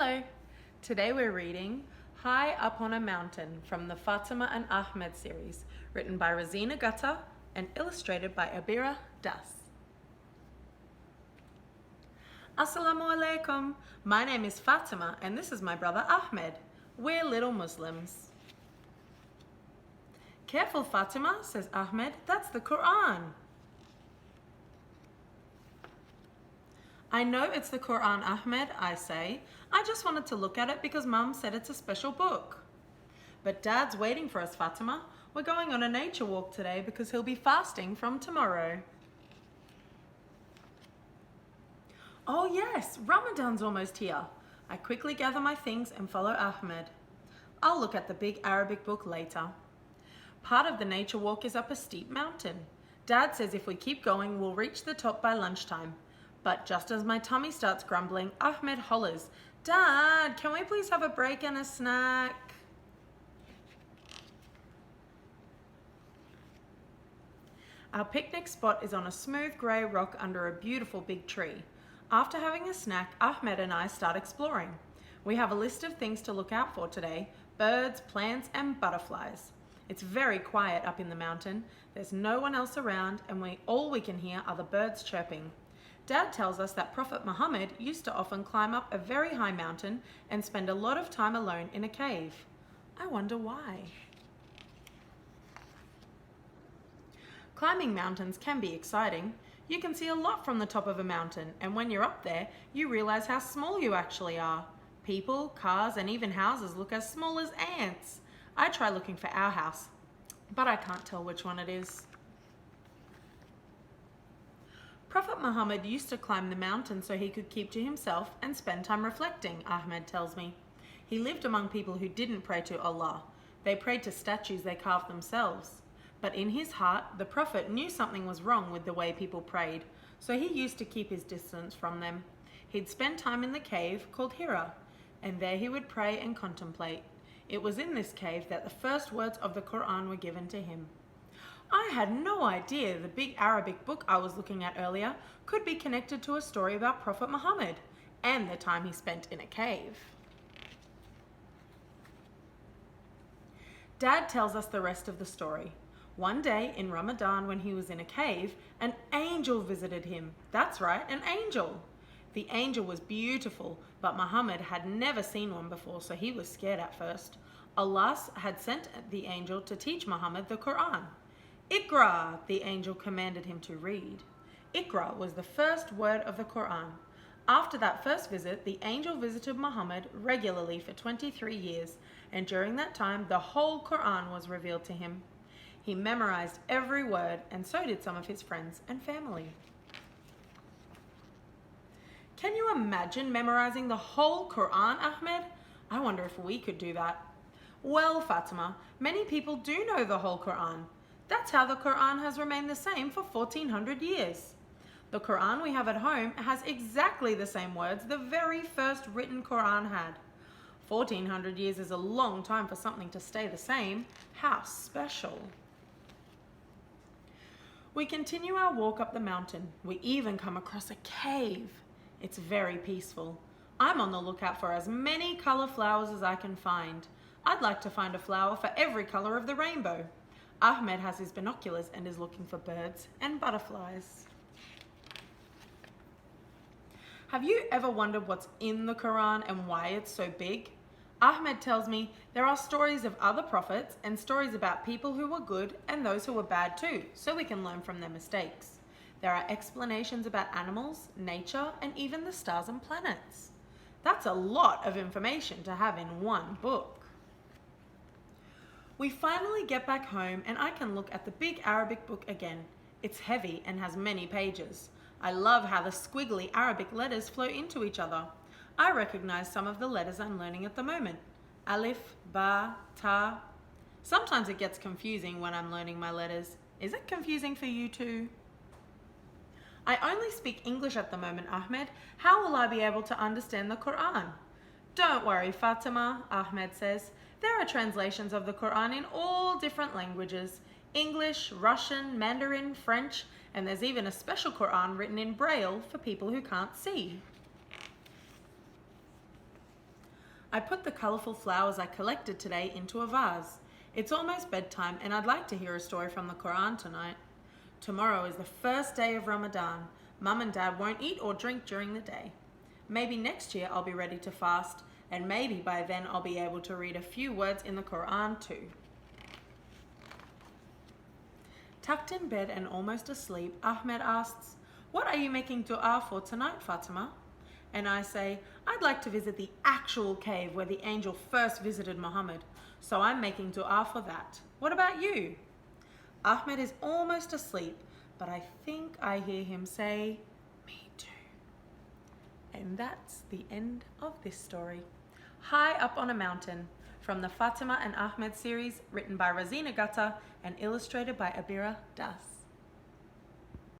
Hello! Today we're reading High Up on a Mountain from the Faatimah and Ahmed series, written by Razeena Gutta and illustrated by Abira Das. Assalamu alaikum! My name is Faatimah and this is my brother Ahmed. We're little Muslims. Careful, Faatimah, says Ahmed, that's the Qur'an. I know it's the Qur'an, Ahmed, I say. I just wanted to look at it because Mum said it's a special book. But Dad's waiting for us, Faatimah. We're going on a nature walk today because he'll be fasting from tomorrow. Oh yes, Ramadan's almost here. I quickly gather my things and follow Ahmed. I'll look at the big Arabic book later. Part of the nature walk is up a steep mountain. Dad says if we keep going, we'll reach the top by lunchtime. But just as my tummy starts grumbling, Ahmed hollers, "Dad, can we please have a break and a snack?" Our picnic spot is on a smooth grey rock under a beautiful big tree. After having a snack, Ahmed and I start exploring. We have a list of things to look out for today: birds, plants and butterflies. It's very quiet up in the mountain. There's no one else around and all we can hear are the birds chirping. Dad tells us that Prophet Muhammad used to often climb up a very high mountain and spend a lot of time alone in a cave. I wonder why. Climbing mountains can be exciting. You can see a lot from the top of a mountain, and when you're up there, you realize how small you actually are. People, cars, and even houses look as small as ants. I try looking for our house, but I can't tell which one it is. Prophet Muhammad used to climb the mountain so he could keep to himself and spend time reflecting, Ahmed tells me. He lived among people who didn't pray to Allah. They prayed to statues they carved themselves. But in his heart, the Prophet knew something was wrong with the way people prayed, so he used to keep his distance from them. He'd spend time in the cave called Hira, and there he would pray and contemplate. It was in this cave that the first words of the Qur'an were given to him. I had no idea the big Arabic book I was looking at earlier could be connected to a story about Prophet Muhammad and the time he spent in a cave. Dad tells us the rest of the story. One day in Ramadan when he was in a cave, an angel visited him. That's right, an angel. The angel was beautiful, but Muhammad had never seen one before, so he was scared at first. Allah had sent the angel to teach Muhammad the Qur'an. Iqra, the angel commanded him to read. Iqra was the first word of the Qur'an. After that first visit, the angel visited Muhammad regularly for 23 years, and during that time, the whole Qur'an was revealed to him. He memorized every word, and so did some of his friends and family. Can you imagine memorizing the whole Qur'an, Ahmed? I wonder if we could do that. Well, Faatimah, many people do know the whole Qur'an. That's how the Qur'an has remained the same for 1400 years. The Qur'an we have at home has exactly the same words the very first written Qur'an had. 1400 years is a long time for something to stay the same. How special. We continue our walk up the mountain. We even come across a cave. It's very peaceful. I'm on the lookout for as many color flowers as I can find. I'd like to find a flower for every color of the rainbow. Ahmed has his binoculars and is looking for birds and butterflies. Have you ever wondered what's in the Quran and why it's so big? Ahmed tells me there are stories of other prophets and stories about people who were good and those who were bad too, so we can learn from their mistakes. There are explanations about animals, nature, and even the stars and planets. That's a lot of information to have in one book. We finally get back home and I can look at the big Arabic book again. It's heavy and has many pages. I love how the squiggly Arabic letters flow into each other. I recognize some of the letters I'm learning at the moment. Alif, Ba, Ta. Sometimes it gets confusing when I'm learning my letters. Is it confusing for you too? I only speak English at the moment, Ahmed. How will I be able to understand the Qur'an? Don't worry, Faatimah, Ahmed says. There are translations of the Qur'an in all different languages: English, Russian, Mandarin, French, and there's even a special Qur'an written in Braille for people who can't see. I put the colourful flowers I collected today into a vase. It's almost bedtime and I'd like to hear a story from the Qur'an tonight. Tomorrow is the first day of Ramadan. Mum and Dad won't eat or drink during the day. Maybe next year I'll be ready to fast, and maybe by then I'll be able to read a few words in the Qur'an too. Tucked in bed and almost asleep, Ahmed asks, "What are you making dua for tonight, Faatimah?" And I say, "I'd like to visit the actual cave where the angel first visited Muhammad, so I'm making dua for that. What about you?" Ahmed is almost asleep, but I think I hear him say, "Me too." And that's the end of this story. High Up on a Mountain, from the Faatimah and Ahmed series, written by Razeena Gutta and illustrated by Abira Das.